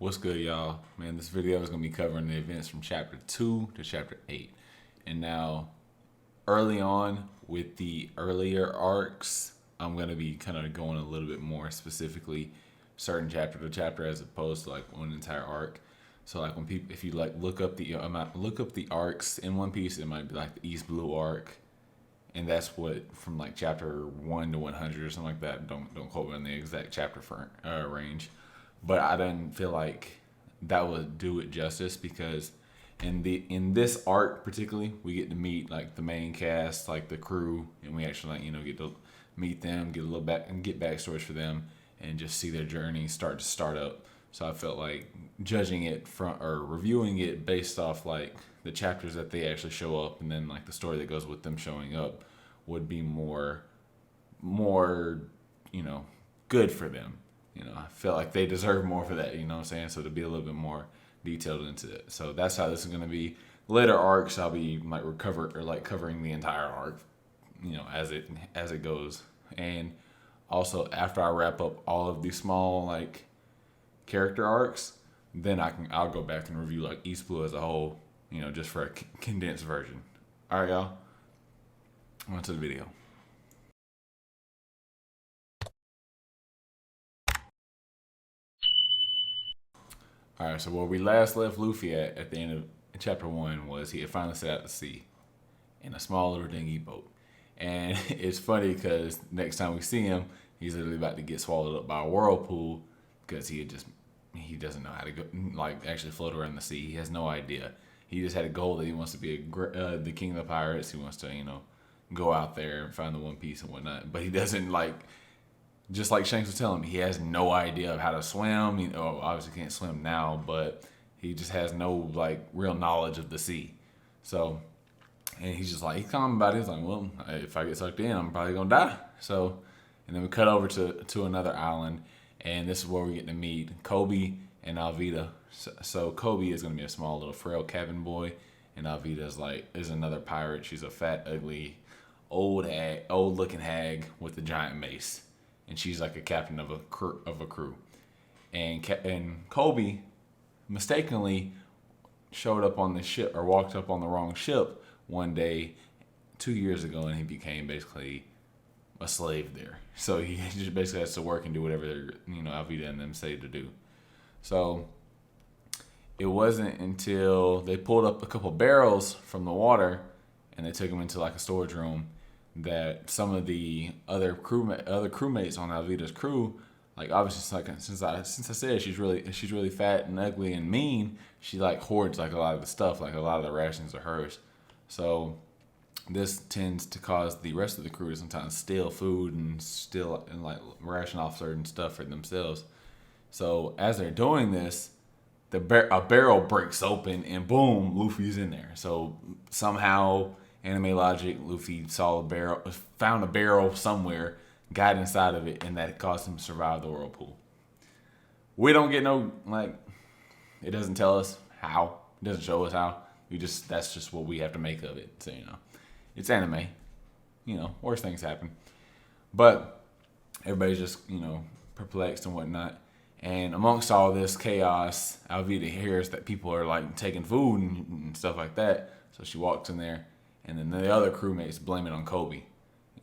What's good, y'all? Man, this video is going to be covering the events from chapter 2 to chapter 8. And now, early on with the earlier arcs, I'm going to be kind of going a little bit more specifically certain chapter to chapter as opposed to like one entire arc. So like when people, if you like look up the arcs in One Piece, it might be like the East Blue arc, and that's what from like chapter 1 to 100 or something like that. Don't quote me on the exact chapter for range, but I didn't feel like that would do it justice because in this arc particularly, we get to meet like the main cast, like the crew, and we actually like get to meet them, get a little back and get backstories for them, and just see their journey start up. So I felt like judging it from or reviewing it based off like the chapters that they actually show up, and then like the story that goes with them showing up would be more good for them. I felt like they deserve more for that. You know what I'm saying? So to be a little bit more detailed into it. So that's how this is gonna be. Later arcs, I'll be like covering the entire arc, as it goes. And also after I wrap up all of these small like character arcs, then I'll go back and review like East Blue as a whole, just for a condensed version. All right, y'all. On to the video. All right, so where we last left Luffy at the end of chapter 1 was he had finally set out to sea in a small little dinghy boat. And it's funny because next time we see him, he's literally about to get swallowed up by a whirlpool because he doesn't know how to go like actually float around the sea. He has no idea. He just had a goal that he wants to be the king of the pirates. He wants to go out there and find the One Piece and whatnot. But he doesn't like. Just like Shanks was telling me, he has no idea of how to swim. Obviously can't swim now, but he just has no like real knowledge of the sea. So, and he's just like he's calm about it. He's like, well, if I get sucked in, I'm probably gonna die. So, and then we cut over to another island, and this is where we get to meet Kobe and Alvida. So Kobe is gonna be a small little frail cabin boy, and Alvida is another pirate. She's a fat, ugly, old looking hag with a giant mace. And she's like a captain of a crew. And Kobe mistakenly showed up on the ship or walked up on the wrong ship one day 2 years ago, and he became basically a slave there. So he just basically has to work and do whatever Alvida and them say to do. So it wasn't until they pulled up a couple barrels from the water and they took them into like a storage room that some of the other crewmates on Alvida's crew, like obviously since I said she's really fat and ugly and mean, she like hoards like a lot of the stuff, like a lot of the rations are hers. So this tends to cause the rest of the crew to sometimes steal food and like ration off certain stuff for themselves. So as they're doing this, a barrel breaks open and boom, Luffy's in there. So somehow anime logic, Luffy found a barrel somewhere, got inside of it, and that caused him to survive the whirlpool. We don't get it doesn't tell us how. It doesn't show us how. That's just what we have to make of it. So, it's anime. Worse things happen. But everybody's just, perplexed and whatnot. And amongst all this chaos, Alvida hears that people are like taking food and stuff like that. So she walks in there. And then the other crewmates blame it on Kobe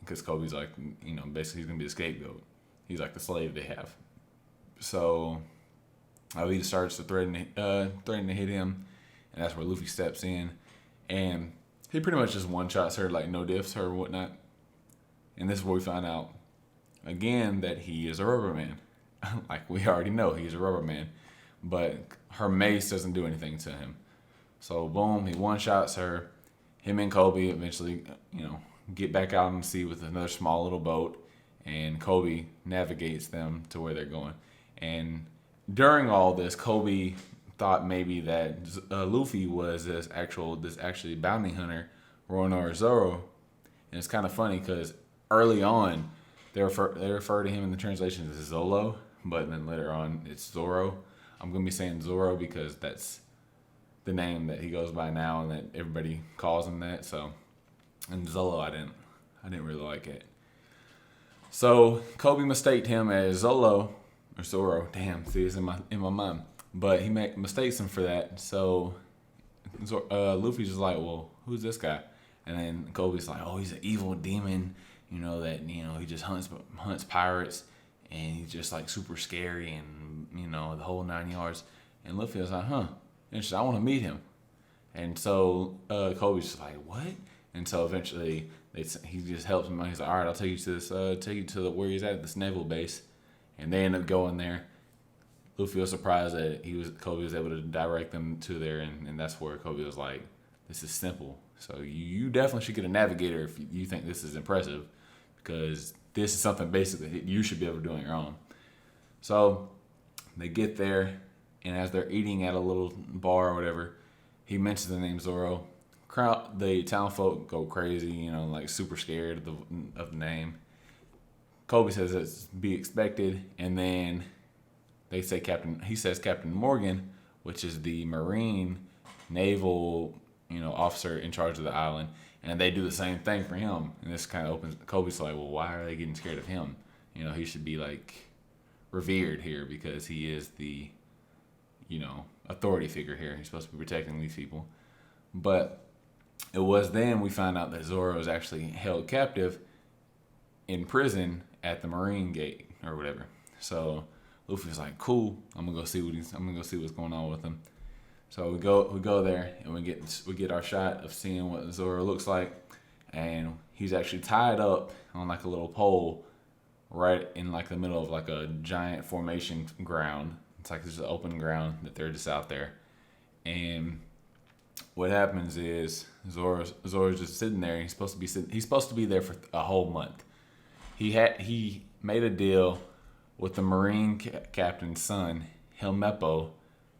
because Kobe's like, basically he's going to be the scapegoat. He's like the slave they have. So Alvida starts to threaten to hit him, and that's where Luffy steps in. And he pretty much just one-shots her, like no diffs her or whatnot. And this is where we find out, again, that he is a rubber man. Like we already know he's a rubber man. But her mace doesn't do anything to him. So boom, he one-shots her. Him and Kobe eventually, get back out on the sea with another small little boat, and Kobe navigates them to where they're going. And during all this, Kobe thought maybe that Luffy was this actually bounty hunter, Roronoa Zoro. And it's kind of funny because early on, they refer to him in the translation as Zolo, but then later on it's Zoro. I'm gonna be saying Zoro because that's the name that he goes by now and that everybody calls him that. So, and Zolo, I didn't really like it. So Kobe mistaked him as Zolo or Zoro. Damn, see, it's in my mind. but he mistakes him for that. So Luffy's just like, well, who's this guy? And then Kobe's like, oh, he's an evil demon, that he just hunts pirates, and he's just like super scary, and the whole 9 yards. And Luffy was like, huh, interesting. I want to meet him. And so Kobe's just like, what? And so eventually he just helps him out. He's like, all right, I'll take you to this, where he's at this naval base, and they end up going there. Luffy was surprised that Kobe was able to direct them to there, and that's where Kobe was like, this is simple. So you definitely should get a navigator if you think this is impressive, because this is something basically you should be able to do on your own. So they get there, and as they're eating at a little bar or whatever, he mentions the name Zoro. The town folk go crazy, like super scared of the name. Kobe says it's be expected, and then he says Captain Morgan, which is the Marine naval, officer in charge of the island, and they do the same thing for him. And this kind of opens Kobe's like, well, why are they getting scared of him? He should be like revered here because he is the, authority figure here. He's supposed to be protecting these people. But it was then we found out that Zoro is actually held captive in prison at the Marine Gate or whatever. So Luffy's like, cool, I'm gonna go see what's going on with him. So we go there, and we get our shot of seeing what Zoro looks like, and he's actually tied up on like a little pole right in like the middle of like a giant formation ground. It's like there's an open ground that they're just out there. And what happens is Zoro's just sitting there. He's supposed to be there for a whole month. He made a deal with the Marine captain's son, Helmeppo,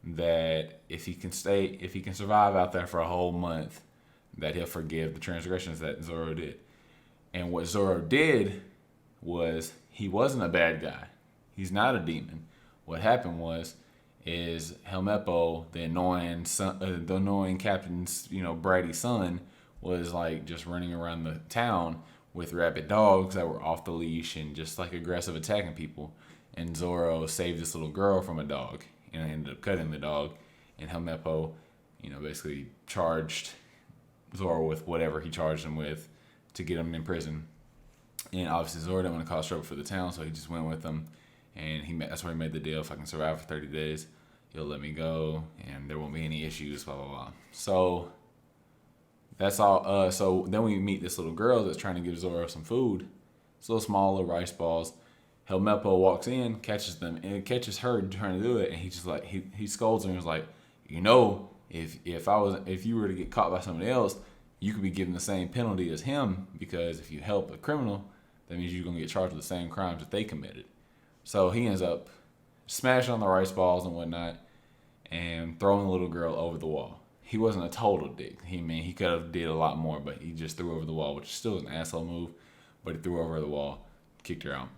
that if he can survive out there for a whole month, that he'll forgive the transgressions that Zoro did. And what Zoro did was, he wasn't a bad guy. He's not a demon. What happened is Helmeppo, the annoying captain's, bratty son, was like just running around the town with rabid dogs that were off the leash and just like aggressive attacking people. And Zoro saved this little girl from a dog and ended up cutting the dog. And Helmeppo, basically charged Zoro with whatever he charged him with to get him in prison. And obviously Zoro didn't want to cause trouble for the town, so he just went with them. And that's where he made the deal. If I can survive for 30 days, he'll let me go, and there won't be any issues, blah, blah, blah. So that's all. So then we meet this little girl that's trying to give Zoro some food. It's little small little rice balls. Helmeppo walks in, catches them, and catches her trying to do it, and he just like he scolds her and is like, if you were to get caught by somebody else, you could be given the same penalty as him, because if you help a criminal, that means you're gonna get charged with the same crimes that they committed. So he ends up smashing on the rice balls and whatnot, and throwing the little girl over the wall. He wasn't a total dick. He could have did a lot more, but he just threw over the wall, which still is an asshole move. But he threw her over the wall, kicked her out.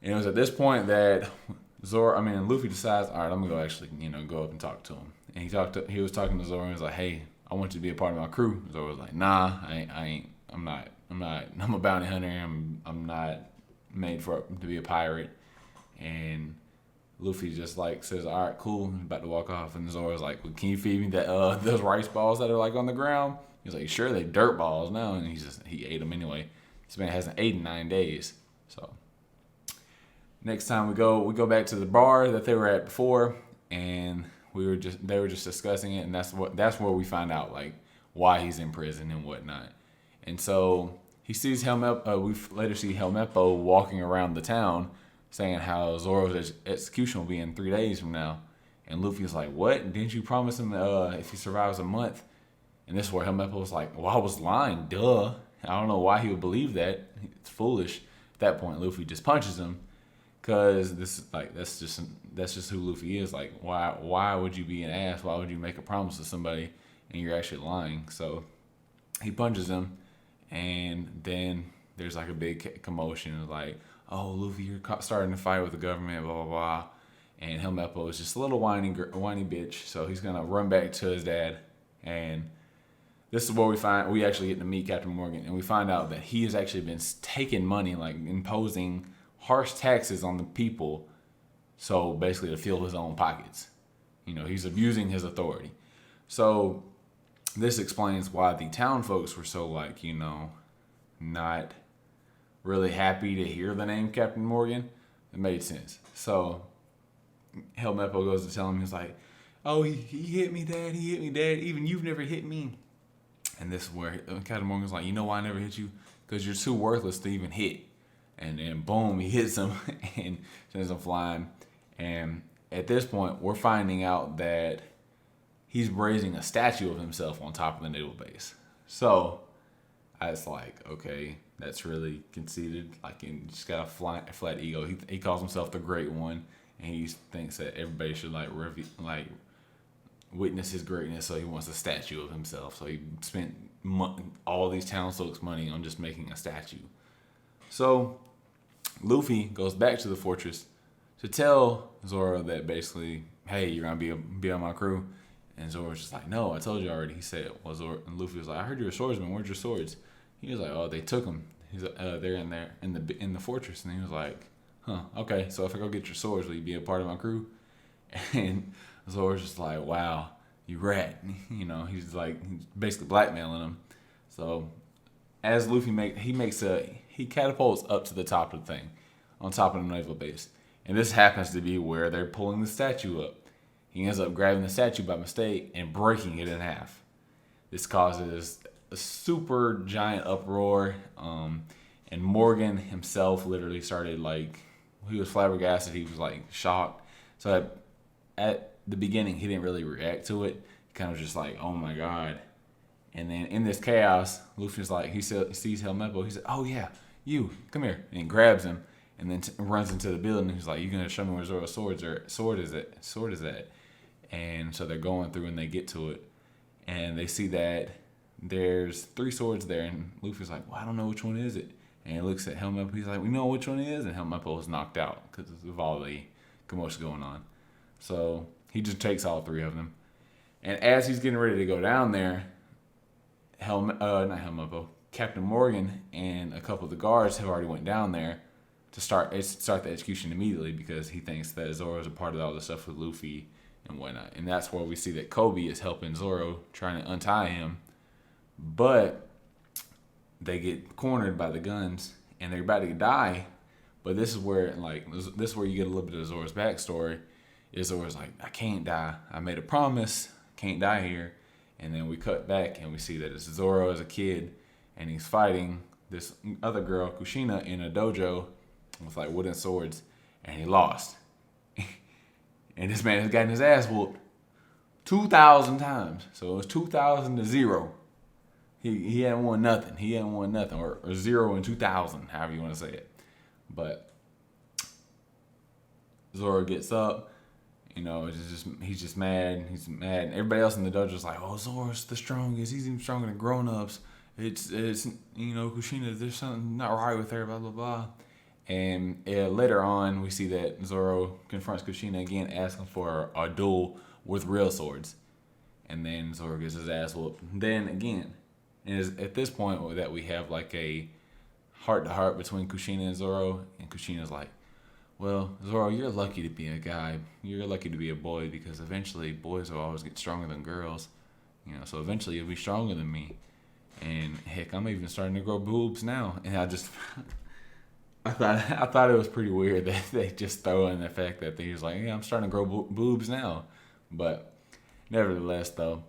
And it was at this point that Luffy decides, all right, I'm gonna go actually, go up and talk to him. And he was talking to Zoro and was like, hey, I want you to be a part of my crew. Zoro was like, nah, I ain't. I'm not. I'm a bounty hunter. I'm not made to be a pirate. And Luffy just like says, all right, cool. He's about to walk off, and Zoro's like, well, can you feed me those rice balls that are like on the ground? He's like, sure, they dirt balls now, and he ate them anyway. This man hasn't eaten in 9 days. So next time we go back to the bar that they were at before, and they were just discussing it, and that's where we find out like why he's in prison and whatnot. And so he sees Helmeppo. We later see Helmeppo walking around the town, saying how Zoro's execution will be in 3 days from now. And Luffy's like, what? Didn't you promise him if he survives a month? And this is where Helmeppo was like, well, I was lying, duh. I don't know why he would believe that. It's foolish. At that point, Luffy just punches him, because that's just who Luffy is. Like, why would you be an ass? Why would you make a promise to somebody and you're actually lying? So he punches him, and then there's like a big commotion, like, oh, Luffy, you're starting to fight with the government, blah, blah, blah. And Helmeppo is just a little whiny bitch, so he's going to run back to his dad. And this is where we actually get to meet Captain Morgan, and we find out that he has actually been taking money, like imposing harsh taxes on the people, so basically to fill his own pockets. He's abusing his authority. So this explains why the town folks were so not really happy to hear the name Captain Morgan. It made sense. So Helmeppo goes to tell him, he's like, oh, he hit me, Dad. He hit me, Dad. Even you've never hit me. And this is where Captain Morgan's like, you know why I never hit you? Because you're too worthless to even hit. And then boom, he hits him and sends him flying. And at this point, we're finding out that he's raising a statue of himself on top of the naval base. So I was like, okay, that's really conceited. He just got a flat ego. He calls himself the Great One, and he thinks that everybody should witness his greatness. So he wants a statue of himself. So he spent all these townsfolk's money on just making a statue. So Luffy goes back to the fortress to tell Zoro that basically, hey, you're gonna be on my crew. And Zoro's just like, no, I told you already. He said, well, Zoro, and Luffy was like, I heard you're a swordsman. Where's your swords? He was like, oh, they took them. He's like, they're in the fortress. And he was like, huh, okay. So if I go get your swords, will you be a part of my crew? And Zoro's just like, wow, you rat. He's basically blackmailing him. So as Luffy he catapults up to the top of the thing, on top of the naval base. And this happens to be where they're pulling the statue up. He ends up grabbing the statue by mistake and breaking it in half. This causes a super giant uproar. And Morgan himself literally started he was flabbergasted. He was shocked. So at the beginning, he didn't really react to it. He kind of just oh my God. And then in this chaos, Luffy's he sees Helmeppo. He said, oh yeah, you, come here. And he grabs him and then runs into the building. He's like, you going to show me where Zoro's sword is at? And so they're going through and they get to it. And they see that there's 3 swords there. And Luffy's like, well, I don't know which one is it. And he looks at Helmeppo. He's like, we know which one it is. And Helmeppo was knocked out because of all the commotion going on. So he just takes all 3 of them. And as he's getting ready to go down there, Captain Morgan and a couple of the guards have already went down there to start the execution immediately because he thinks that Zoro is a part of all the stuff with Luffy and whatnot. And that's where we see that Kobe is helping Zoro, trying to untie him. But they get cornered by the guns and they're about to die. But this is where you get a little bit of Zoro's backstory. Zoro's like, I can't die. I made a promise. Can't die here. And then we cut back and we see that it's Zoro as a kid and he's fighting this other girl, Kushina, in a dojo with wooden swords, and he lost. And this man has gotten his ass whooped 2,000 times. So it was 2,000 to 0. He hadn't won nothing. Or 0 and 2,000, however you want to say it. But Zoro gets up. He's just mad. He's mad. And everybody else in the dojo is like, oh, Zoro's the strongest. He's even stronger than grown-ups. It's Kushina, there's something not right with her, blah, blah, blah. And later on, we see that Zoro confronts Kushina again, asking for a duel with real swords. And then Zoro gets his ass whooped. Then again, and it's at this point that we have a heart-to-heart between Kushina and Zoro. And Kushina's like, well, Zoro, you're lucky to be a guy. You're lucky to be a boy because eventually boys will always get stronger than girls. So eventually you'll be stronger than me. And heck, I'm even starting to grow boobs now. And I thought it was pretty weird that they just throw in the fact that he was like, yeah, I'm starting to grow boobs now. But nevertheless, though,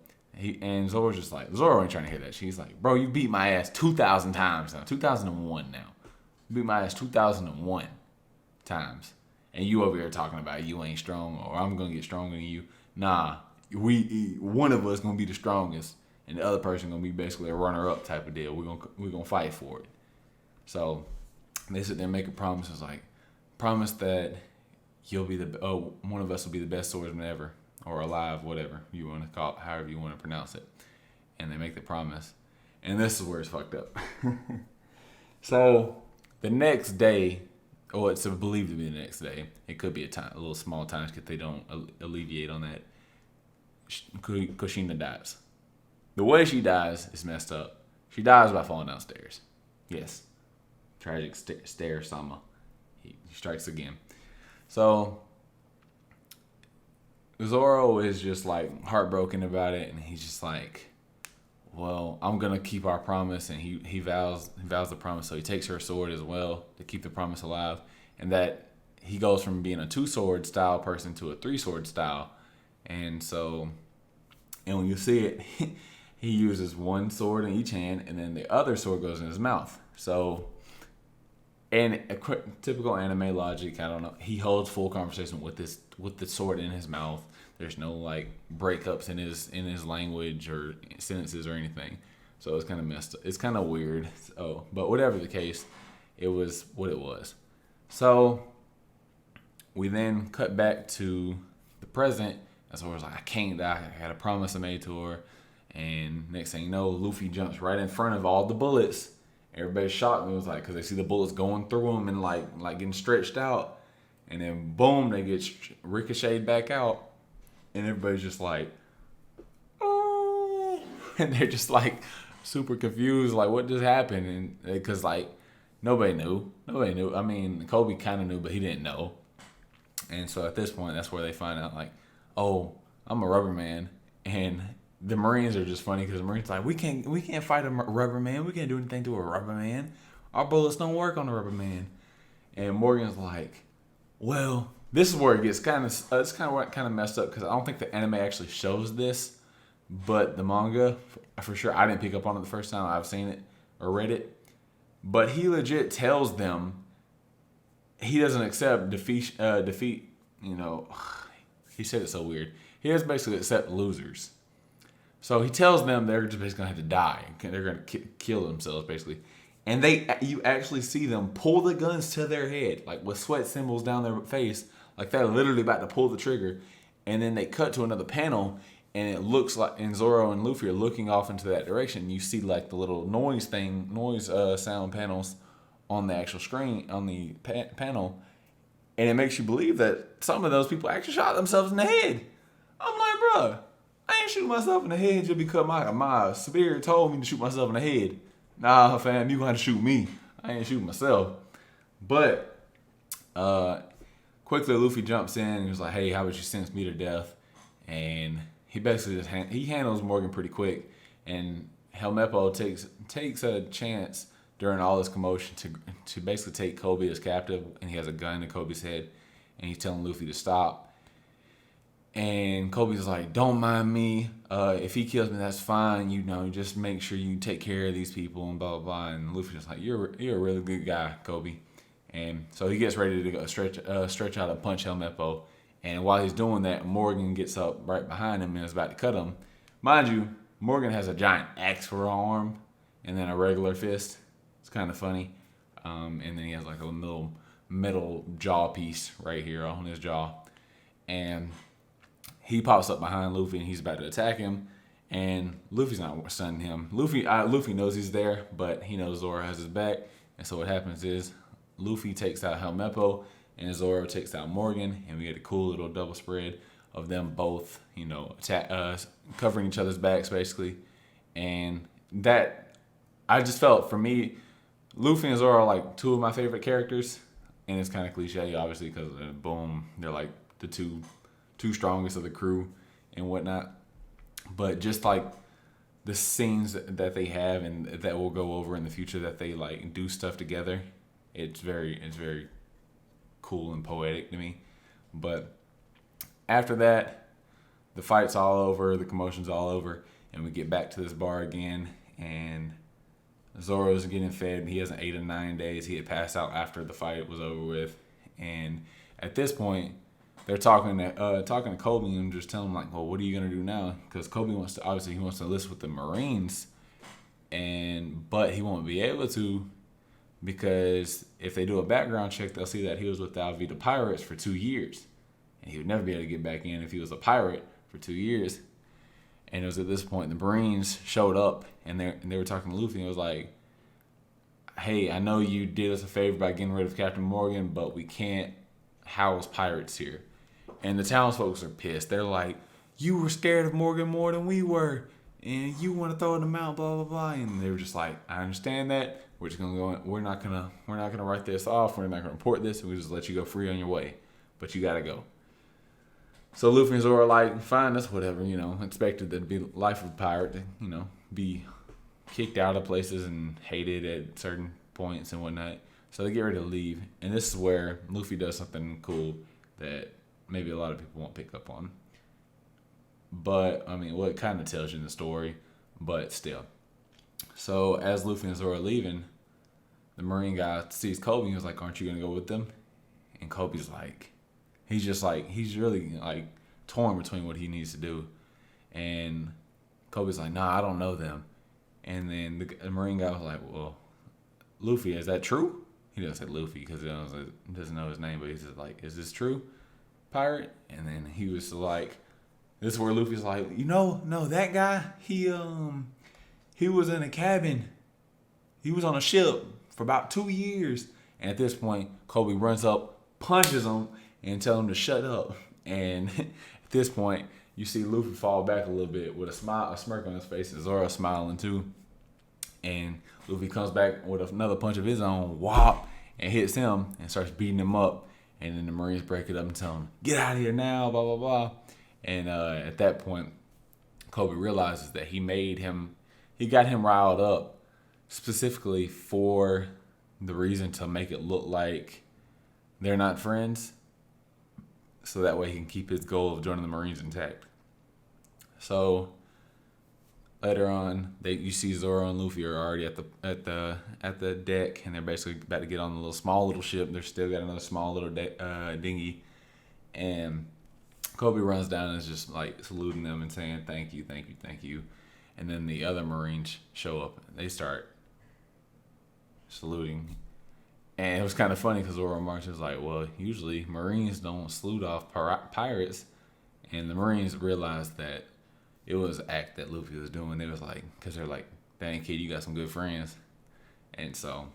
Zoro's just like, Zoro ain't trying to hear that. She's like, bro, you beat my ass 2,000 times now. 2001 now. You beat my ass 2001 times. And you over here talking about you ain't strong or I'm going to get stronger than you. Nah, one of us going to be the strongest. And the other person going to be basically a runner-up type of deal. We're gonna fight for it. So they sit there and make a promise. It's like, promise that you'll be one of us will be the best swordsman ever. Or alive, whatever you want to call it, however you want to pronounce it. And they make the promise. And this is where it's fucked up. So the next day, or it's believed to be the next day, it could be a little small time skip they don't alleviate on that, Kushina dies. The way she dies is messed up. She dies by falling downstairs. Yes. Tragic stare Sama. He strikes again. So Zoro is just like heartbroken about it, and he's just like, well, I'm gonna keep our promise, and he vows the promise. So he takes her sword as well to keep the promise alive, and that he goes from being a 2-sword style person to a 3-sword style, and so, and when you see it, he uses one sword in each hand, and then the other sword goes in his mouth. So, and a typical anime logic, I don't know. He holds full conversation with the sword in his mouth. There's no like breakups in his language or sentences or anything. So it's kind of messed up. It's kind of weird. So, but whatever the case, it was what it was. So we then cut back to the present. And so I was like, I can't die. I had a promise I made to her. And next thing you know, Luffy jumps right in front of all the bullets. Everybody's shocked. And it was like, because they see the bullets going through them and like getting stretched out. And then boom, they get ricocheted back out. And everybody's just like, oh. And they're just like super confused. Like, what just happened? And because like, nobody knew. I mean, Kobe kind of knew, but he didn't know. And so at this point, that's where they find out like, oh, I'm a rubber man. And the Marines are just funny because the Marines are like, we can't fight a rubber man. We can't do anything to a rubber man. Our bullets don't work on a rubber man. And Morgan's like, well, this is where it gets kind of messed up because I don't think the anime actually shows this, but the manga, for sure, I didn't pick up on it the first time I've seen it or read it. But he legit tells them he doesn't accept defeat. You know, he said it so weird. He doesn't basically accept losers. So he tells them they're just basically going to have to die. They're going to kill themselves, basically. And you actually see them pull the guns to their head, like with sweat symbols down their face, like they're literally about to pull the trigger. And then they cut to another panel, and it looks like, and Zoro and Luffy are looking off into that direction. You see like the little noise sound panels on the actual screen, on the panel. And it makes you believe that some of those people actually shot themselves in the head. I'm like, bruh, I ain't shooting myself in the head just because my spirit told me to shoot myself in the head. Nah, fam, you gonna have to shoot me. I ain't shooting myself. But quickly Luffy jumps in and he's like, hey, how about you sentence me to death? And he basically just he handles Morgan pretty quick. And Helmeppo takes a chance during all this commotion to basically take Kobe as captive, and he has a gun to Kobe's head, and he's telling Luffy to stop. And Kobe's like, don't mind me. If he kills me, that's fine. You know, just make sure you take care of these people and blah, blah, blah. And Luffy's just like, you're a really good guy, Kobe. And so he gets ready to go stretch out and punch Helmeppo. And while he's doing that, Morgan gets up right behind him and is about to cut him. Mind you, Morgan has a giant axe for an arm and then a regular fist. It's kind of funny. And then he has like a little metal jaw piece right here on his jaw. And he pops up behind Luffy and he's about to attack him. And Luffy's not stunning him. Luffy knows he's there, but he knows Zoro has his back. And so what happens is Luffy takes out Helmeppo and Zoro takes out Morgan. And we get a cool little double spread of them both, you know, covering each other's backs basically. And that, I just felt, for me, Luffy and Zoro are like two of my favorite characters. And it's kind of cliche, obviously, because boom, they're like the two strongest of the crew and whatnot. But just like the scenes that they have and that we'll go over in the future, that they like do stuff together, it's very cool and poetic to me. But after that, the fight's all over, the commotion's all over, and we get back to this bar again, and Zoro's getting fed. He hasn't ate in 9 days. He had passed out after the fight was over with. And at this point, they're talking to Kobe and just telling him like, well, what are you gonna do now? Because Kobe wants to enlist with the Marines, but he won't be able to because if they do a background check, they'll see that he was with the Alvita Pirates for 2 years, and he would never be able to get back in if he was a pirate for 2 years. And it was at this point the Marines showed up and they were talking to Luffy and it was like, hey, I know you did us a favor by getting rid of Captain Morgan, but we can't house pirates here. And the townsfolk are pissed. They're like, you were scared of Morgan more than we were, and you want to throw them out, blah blah blah. And they were just like, I understand that. We're just gonna go. We're not gonna write this off. We're not gonna report this, and we just let you go free on your way. But you gotta go. So Luffy and Zoro are like, fine, that's whatever, expected to be life of a pirate, to, be kicked out of places and hated at certain points and whatnot. So they get ready to leave. And this is where Luffy does something cool that maybe a lot of people won't pick up on. But, it kind of tells you in the story, but still. So as Luffy and Zoro are leaving, the Marine guy sees Kobe and he was like, aren't you going to go with them? And Kobe's like, he's really like torn between what he needs to do. And Kobe's like, nah, I don't know them. And then the Marine guy was like, well, Luffy, is that true? He doesn't say Luffy because he doesn't know his name, but he's just like, is this true, pirate? And then he was like, this is where Luffy's like, no, that guy, he was in a cabin. He was on a ship for about 2 years. And at this point, Kobe runs up, punches him, and tells him to shut up. And at this point, you see Luffy fall back a little bit with a smirk on his face, and Zoro smiling too. And Luffy comes back with another punch of his own, whop, and hits him and starts beating him up. And then the Marines break it up and tell him, get out of here now, blah, blah, blah. And at that point, Kobe realizes that he got him riled up specifically for the reason to make it look like they're not friends. So that way he can keep his goal of joining the Marines intact. So later on, you see Zoro and Luffy are already at the deck, and they're basically about to get on the small little ship. They're still got another small little dinghy, and Kobe runs down and is just like saluting them and saying thank you, thank you, thank you. And then the other Marines show up and they start saluting. And it was kind of funny because Zoro March was like, well, usually Marines don't salute off pirates. And the Marines realized that it was an act that Luffy was doing. They was like, because they're like, dang kid, you got some good friends. And so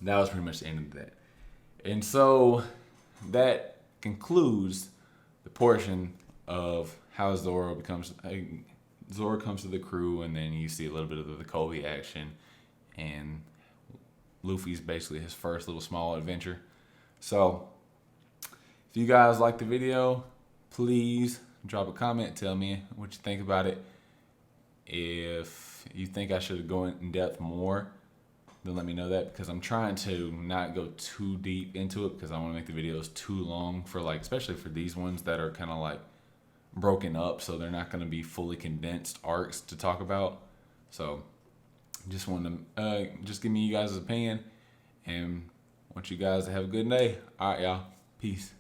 that was pretty much the end of that. And so that concludes the portion of how Zoro comes to the crew, and then you see a little bit of the Kobe action, and Luffy's basically his first little small adventure. So if you guys like the video, please drop a comment, tell me what you think about it. If you think I should go in depth more, then let me know that, because I'm trying to not go too deep into it because I want to make the videos too long for especially for these ones that are kind of like broken up, so they're not going to be fully condensed arcs to talk about. So just want to just give me you guys' opinion, and want you guys to have a good day. All right, y'all. Peace.